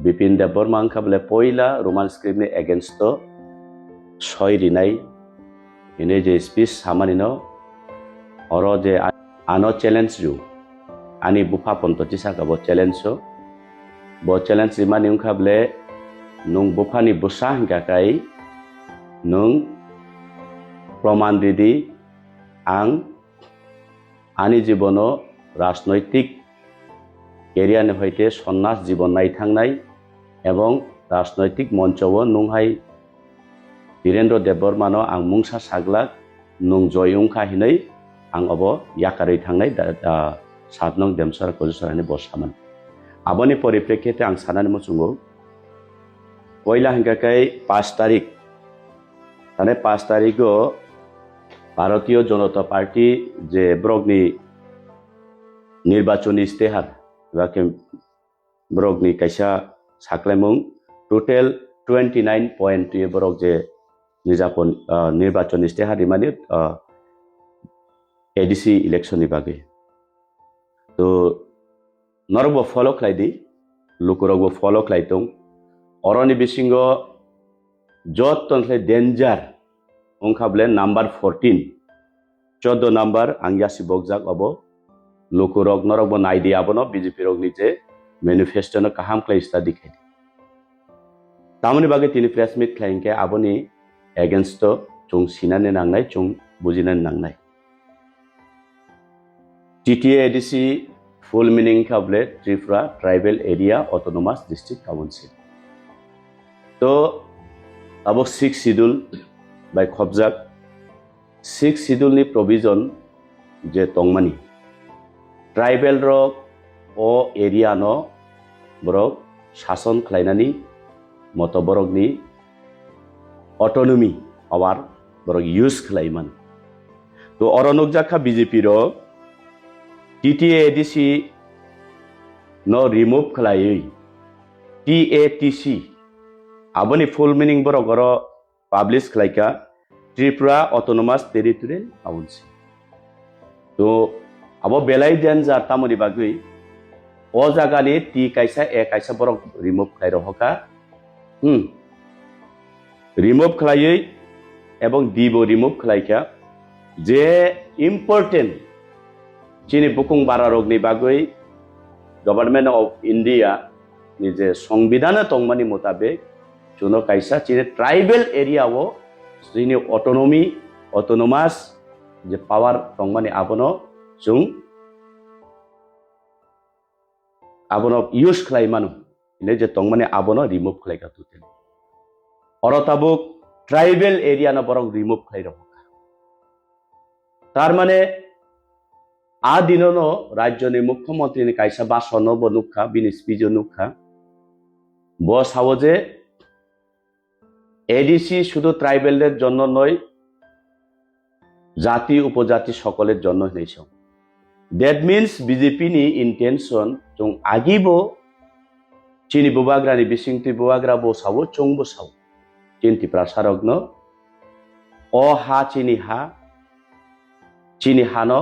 बिपिन देबबर्मा खाबले पयला Roman स्क्रिप्टनि against सय रिनाय इने जे स्पीच सामानिनो अरो जे आनो चैलेंज जु आनी बुफा पंतति साकाबो चैलेंज बो चैलेंज रिमानि खाबले नुं बुफानि बुसा हिंगाकाय नुं प्रमाण दिदी आं आनी जीवनो राजनैतिक केरियारनि हयते सन्नास जीवन नायथांनाय एवं राजनैतिक मंचआव नुंहाय वीरेन्द्र देबबर्मानो आं मुंसा साग्लाक नुं जयउंखा हिनै आं अबो याकारै थांनाय सातनं देमसर कजुसरानि बसामोन आबोनि परिप्रेक्षिते आं सानानि मुसुंगो पयला हिंगाकाय 5 तारिख ताने 5 तारिखो भारतीय जनता पार्टी जे ब्रगनि निर्वाचनी इस्तेहार ब्रगनि कायसा साख्लायमुं टोटेल 29 पॉइंट ब्रग जे निजापन निर्वाचन इस्तेहार माने एडीसी इलेक्शन बागै तो नरबो फॉलो खालायदि लुकुरबो फॉलो खालायदों अरनि बिसिंगो जत तनस्लाय डेन्जार उनखाबले नंबर 14 14 नंबर आंयासि बगजाक अबो लुकुरक नरबो नायदि आबनो बीजेपी रग निजे मैनिफेस्टोनो काहाम क्लाय स्टडी खाय तामनि बागै तिनि प्रेस मीट खायनके आबोनि एगेंस्ट चुं सिनाने नांनाय चुं बुजिनाने नांनाय टीटीए एडीसी फुल मीनिंग खाबले Tripura tribal area autonomous district council तो अब 6 शेड्यूल बाय खबजाक 6 शेड्यूल नि प्रोविजन जे तंगमानी ट्राइबल रक ओ एरिया नो बरक शासन खालायनानि मत बरकनि ऑटोनॉमी पावर बरक यूज खालायमान तो अरनक जाखा बीजेपी रो टीटीए एडीसी नो रिमूव खालायै टीएटीसी आबोनि फुल मीनिंग बरक अरो publish खालायका Tripura autonomous territorial council तो अब बेलाय देन जा तामनि बागै ओ जागानि टी कायसा ए कायसा बरक रिमूव खालाय रहका रिमूव खालायै एवं डीबो रिमूव खालायका जे इम्पोर्टेंट चिनि बुकुं बारा रगनि बागै गवर्नमेंट ऑफ इंडिया नि जे संविधान तंगमानि मुताबिक जुनो कायसा चिनि ट्राइबल एरिया वो चिनि ऑटोनॉमी ऑटोनोमस जे पावर तंगमानि आबनो जों आबनो यूज खालायमानो इने जे तंगमानि आबनो रिमूव खालायका टोटल अरताबुक ट्राइबल एरिया न बरक रिमूव खालाय रहका तार माने आ दिननो राज्यनि मुख्यमंत्री नि कायसा बासनो बनुखा बिनि स्पीच नुखा बस हावजे एडीसी शुद्ध ट्राइबल जन्म नय जाति उपजाति सकलेर जन्म हनेछौ That means BJP ni intention jong agibo chini bubagra ni bisingti bubagra bo sawo chong bo sawo chinti prasarogno o ha chini hano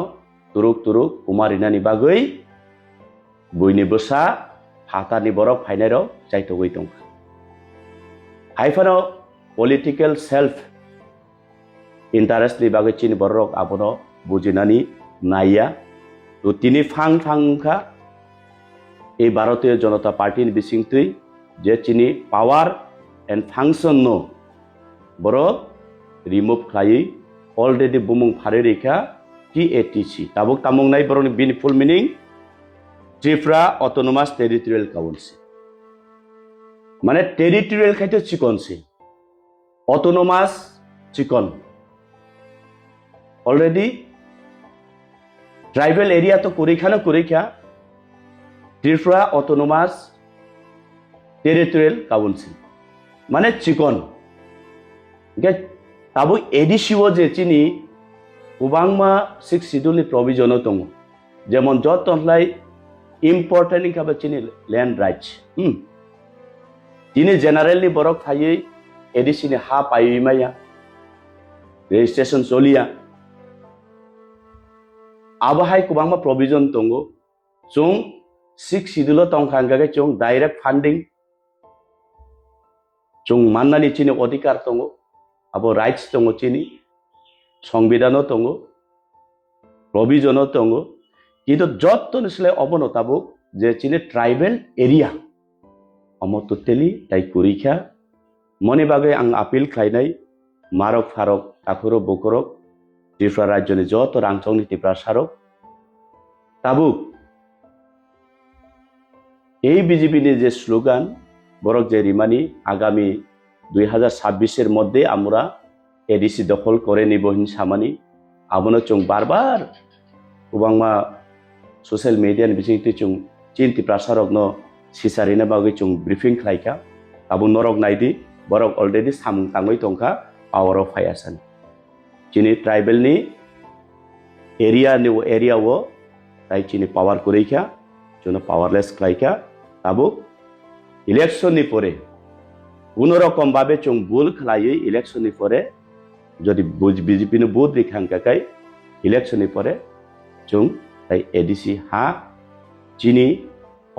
turuk umarina ni bagoi buini bosa hata ni borok phainero chaito goi tong haifano political self interest ni bagoi chini borok abono bujinani naya तो तिनी फांग फांगखा ए Bharatiya Janata party नि बिसिंगतै जे चिनी power and function नो बरो remove खायै already बुमुं फारे रेखा टीएटीसी ताबुक तामुंनाय बरोनि बिनि full meaning Tripura autonomous territorial council माने टेरिटोरियल खायतो चिकनसि ऑटोनोमस चिकन ऑलरेडी ट्राइबल एरिया तो कुरिखा त्रिपुरा ऑटोनोमस टेरिटोरियल काउंसिल माने चिकन ताबु एडीसी वो जे चिनी उबांगमा 6 शेड्यूल नि प्रोविजन दङ जेमन जत तनलाय इम्पोर्टेंट खाबे चिनी लैंड राइट्स तिनी जनरल नि बरक थायै एडीसी नि हा पायैमाया रजिस्ट्रेशन चलिया आबहाय कुबांमा प्रोविजन दङ जों 6 sidule tongkhangka chung direct funding chung mannani chini odhikar tongo abo rights tongo chini সংবিধানও tongo provision tongo কিন্তু যতন sile obono tabuk je chini tribal area omo totally tai kurikha moni bagai ang appeal khlainai marok pharok afuro bokorok Tripura রাজ্যনি যত রাংচংনি ত্রিপুরা সারক তাবুক এই বিজেপিনি যে slogan বরক যে রিমানি আগামী 2026 এর মধ্যে আমরা এডিসি দখল করে নিব হিনসামানি আবনো চং বারবার গোबांमा সোশ্যাল মিডিয়ানি বিচিংতি চং চিন ত্রিপুরা সারক ন সিসারিনা বাগৈ চং ব্রিফিং খাইকা আবু নরক নাইদি বরক অলরেডি সামুং তাংই তংখা পাওয়ার অফ ফায়াসান chini tribal ni area wo tai chini power koreikha jono powerless klaika tabuk election ni pore কোনো রকম ভাবে chung bul khlai election ni pore jodi BJP ni both rikhangkakai election ni pore chung tai ADC ha chini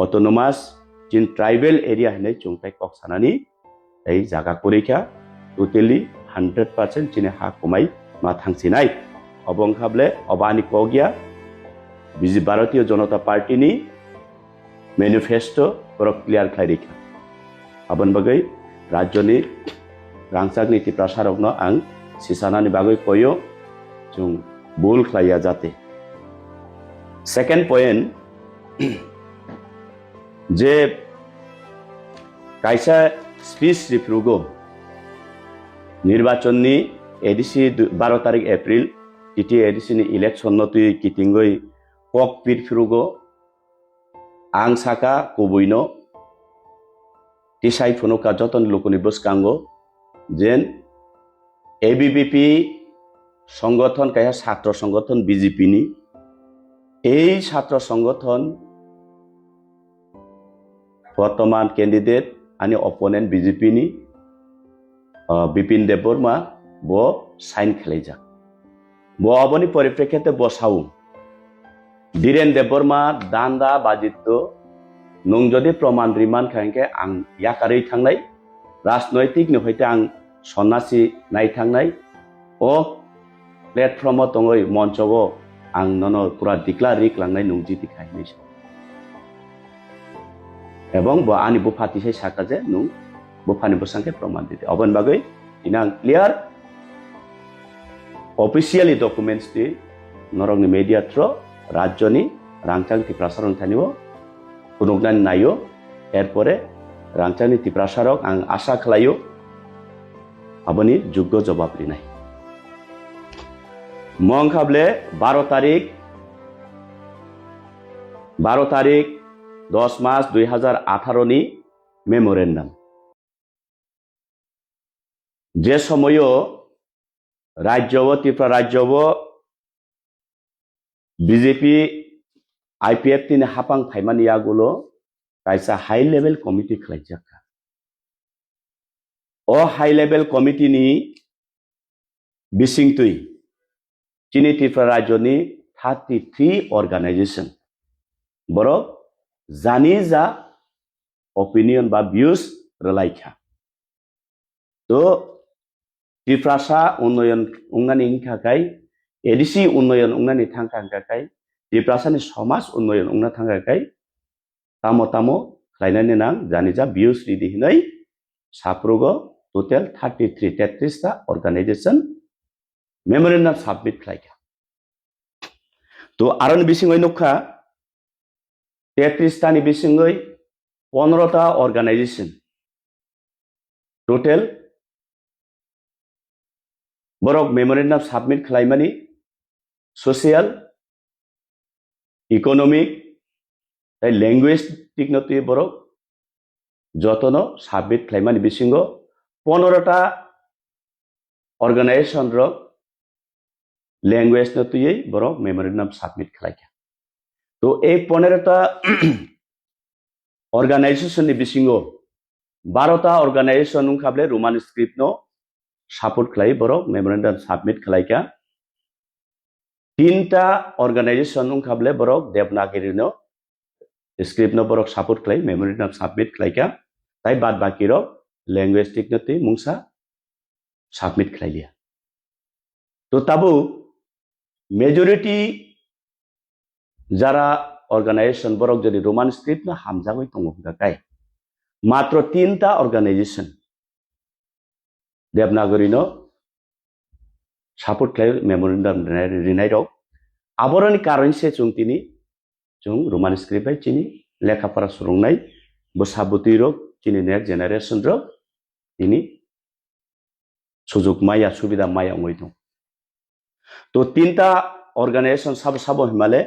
autonomous chin tribal area hne chung tai koksanani tai jaga koreikha totally 100% chini ha komai ma thangsinai obong khable obani kogya biji bharatiya janata party ni manifesto pro clear khlairikha abon bagai rajyoni rangchak niti prasarokno ang sisanani bagai koyo chung bul khlaiya jate second point je kaisa speech rifrugo নির্বাচনী ADC 12 তারিখ April ইটি এডিসিনি election নতুই কিটিংগই cock পিট ফিরুগো আং সাকা কবুইনো টিসাই ফনুকা যতন লোকনি বসকাঙ্গো যেন ABVP সংগঠন কায়া ছাত্র সংগঠন BJP নি এই ছাত্র সংগঠন বর্তমান ক্যান্ডিডেট আনি অপোনেন্ট বিজেপি নি Bipin Debbarma bo sign khalaijak bo aboni poriprekhete bo saung Dhiren Debbarma danda bajitto nung jodi proman riman khainke ang yakarei thangnai rajnoitik ni hoite ang sonnasi nai thangnai o platform tongoi monchogo ang nono pura declare klangnai nungjiti khainai ebong bo ani bo phati sai saka je nung bo phani bo sangke proman dite obon bagai inang clear officially documents di norong media thro rajyoni rangchang ti prasaron thanibo punugnan nayo erpore rangchang ti prasarok ang asha khlayo aboni joggo jawab rinai mong khable 12 তারিখ 10 মাস 2018 ni memorandum যে সময়ও রাজ্যব Tripura রাজ্যব BJP IPF তিনি হাপাং ফাইমানিয়াগুলো কাইসা high level committee খাইজাকা ও high level committee নি বিসিংতুই চিনি Tripura রাজ্যনি 33 organisation বড় জানি যা opinion বা ভিউজ রেলাইখা তো ত্রিপ্রাসা উন্নয়ন উন্নয়ন ইংখাকাই এডিসি উন্নয়ন উন্নয়ন থাংখাকাই ত্রিপ্রাসানি সমাজ উন্নয়ন উন্নয়ন থাংখাকাই তামো তামো খাইনানি নাং জানি যা ভিউজ রিদি হিনাই সাপ্রুগো টোটাল 33 টা অর্গানাইজেশন মেমোরেন্ডাম সাবমিট খাইকা তো আরন বিসিংই নখা 33 টানি বিসিংই 15 টা organization total borok memorandum submit khlaimani social economic language tiknoti borok jotono submit khlaimani bisingo 15 ta organization rok language notui borok memorandum submit khlaika to ei 15 ta organization ni bisingo 12 ta organization khable roman script no support খাই বরক memorandum submit খাইকা 3টা organisation খাবলে বরক Devanagari script न बरक support खालाय मेमोरेन्डाम submit खालायका ताई बाद बाकी रक language टिकनति मुंसा submit खालायलिया तो ताबु मेजॉरिटी जारा ऑर्गेनाइजेशन बरक जदि रोमान स्क्रिप्ट न हामजागै दङ मात्र 3टा ऑर्गेनाइजेशन देवनागरी न सापोर्ट खालाय मेमोरेन्डाम रिनाय रक आबरनि कारण से जों रोमान स्क्रिप्ट चिनी लेखाफोरा सुरंनाय बसाबुति रक चिनी नेक्स्ट जेनारेशन रक इनि सुजुग माया सुविधा माया ngoi दं तो 3टा ऑर्गेनाइजेशन सब हिमालय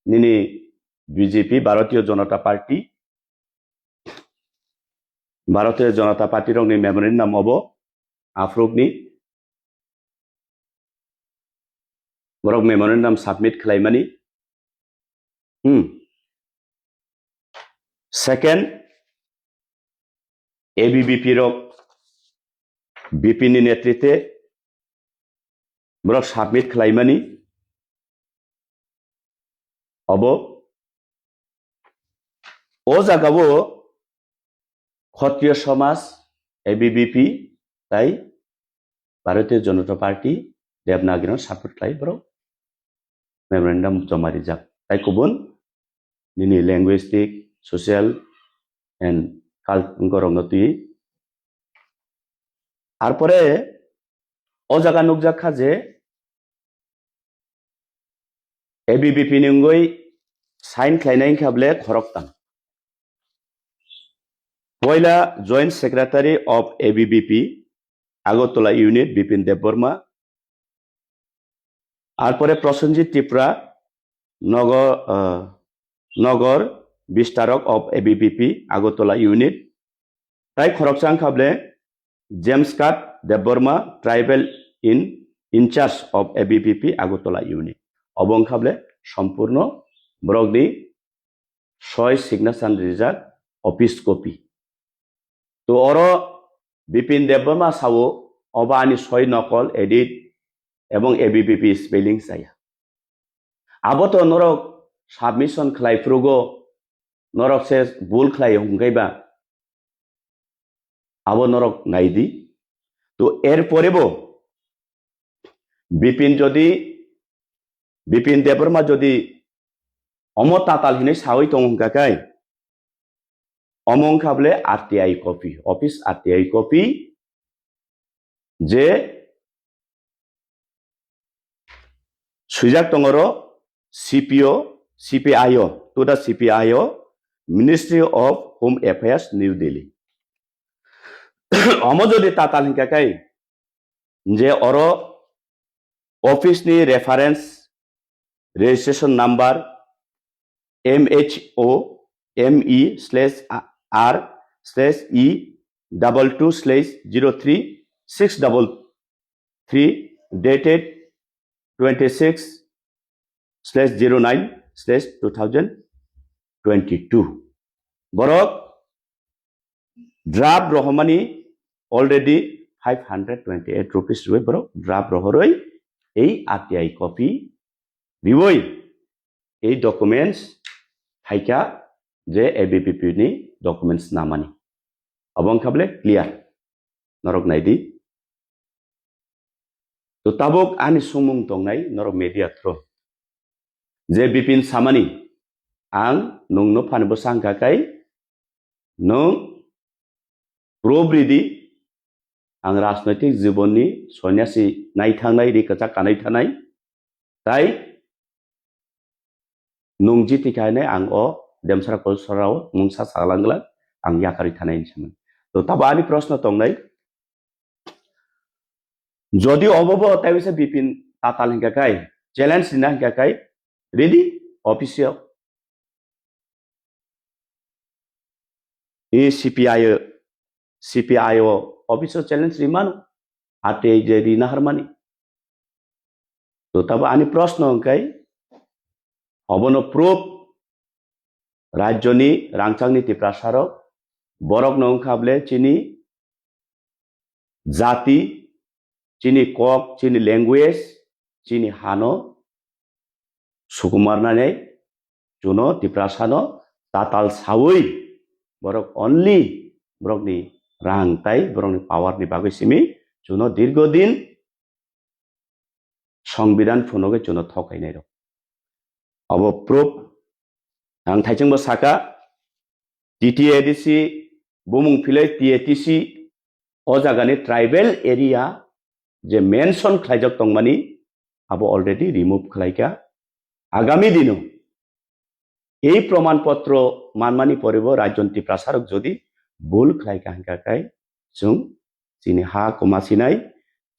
निनी बीजेपी भारतीय जनता पार्टी रंगनि मेमोरेन्डाम अबो आफ्रुगनि बरक मेमोरेन्डाम साबमिट खालायमानि सेकेंड एबीवीपी रक बीपी नि नेतृत्वे बरक साबमिट खालायमानि अबो ओ जागावो क्षत्रिय समाज एबीवीपी ताई भारतीय जनता पार्टी देवनागरी सापोर्ट खालाय बरक मेमोरेन्डाम जमा रिजाब ताई गुबुन निनी लैंग्वेस्टिक सोशल एंड कालगरंगति आरपरे ओ जागा नुकजाखा जे एबीवीपी निंगै साइन खालायनाय खाबले खरकतां पहला joint secretary of ABVP Agartala unit Bipin Debbarma आरपरे प्रसेनजित त्रिपुरा नगर विस्तारक ऑफ एबीवीपी आगरतला यूनिट ताई खरकचां खाबले जेम्स काट Debbarma tribal incharge of ABVP Agartala unit अबं खाबले संपूर्ण ब्रगनि 6 सिग्नेचर रिजार्ट ऑफिस कॉपी तो अरो बिपिन देबबर्मा सावो अबानि 6 नकल एडिट एवं एबीवीपी स्पेलिंग जाया आबोतो नरक सबमिशन खालायफ्रुगो नरक से भूल खालाय हुंगायबा आबो नरक नायदि तो एर परेबो बिपिन देबबर्मा जदि अमताताल हिनै सावै दं हुंगाखाय अमं खाबले RTI copy office RTI copy जे सुजाक दंगरो CPIO to the CPIO ministry of home affairs new Delhi अमजदि ताताल हिंगाखाय जे अरो ऑफिस नि reference registration number MHOME/R/E22/03633 dated 26/09/2022 बरक ड्राफ्ट रहमानी ऑलरेडी 528 रुपीस रुपए बरक ड्राफ्ट रहरई এই आरटीआई कॉपी बिवई এই डॉक्यूमेंट्स हाइका जे एबीवीपी नि डॉक्यूमेंट्स नामानी अबं खाबले क्लियर नरक नायदि तो ताबुक आनि सुमुं दंनाय नरक मीडिया थ्रो जे बिपिन सामानी आं नोंनो फानबो सांगाखाय नों प्रोब्रिदि आं राजनैतिक जीवननि सन्यासी नायथांनाय रिकचा कानाय थानाय ताई नंजि तिखायने आं ओ देमसारा कलसराव मुंसा सालांगला आं याखारि थानाय निसमोन तो ताबानि प्रश्न दंनाय जदि अबबो ताइसे बिपिन ताताल हिंगाखाय चैलेंज दिना हिंगाखाय रेडी ऑफिसियल ए सीपीआईओ ऑफिसियल चैलेंज रिमानो आरटीआई जे रिना हरमानी तो तब आनी प्रश्न अंकाय अबनो प्रूफ राज्यनि रांचां नीति प्रसारक बरक नंखाबले चिनी जाति चिनी कक चिनी लैंग्वेज चिनी हानो सुकुमारनानै जुनो तिप्रासानो ताताल सावै borok only borokni rang tai borokni power ni bagui simi juno দীর্ঘদিন সংবিধান phunogoi juno thokainai rok abo proof ang thaijongbo saka TTADC bumung philai TATC o jagani tribal area je mention khlaijak tongmani abo already remove khlaika agami dino এই প্রমাণপত্র মানমানি পরিব রাজনৈতিক প্রসারক যদি ভুল খাইকা হাঙ্কাকাই जों যিনি হা কমাসিনাই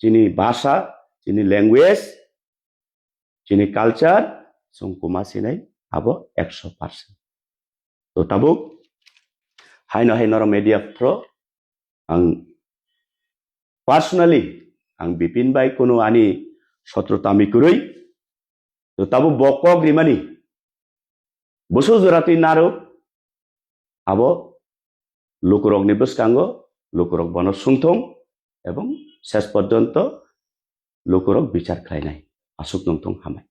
যিনি ভাষা যিনি ল্যাঙ্গুয়েজ যিনি কালচার जों কমাসিনাই আবো 100% তো তাবুক হাইনো হাইনর মিডিয়া প্র আং পার্সোনালি আং বিপিন বাই কোনো আনি সত্রতামি কুরই তো তাবু বকক রিমানি বসু জরাতি নারো আবো লোকরকনি বসকাঙ্গ লোকরক বন সুংথং এবং শেষ পর্যন্ত লোকরক বিচার খাইনাই আসুক নংথং হামাই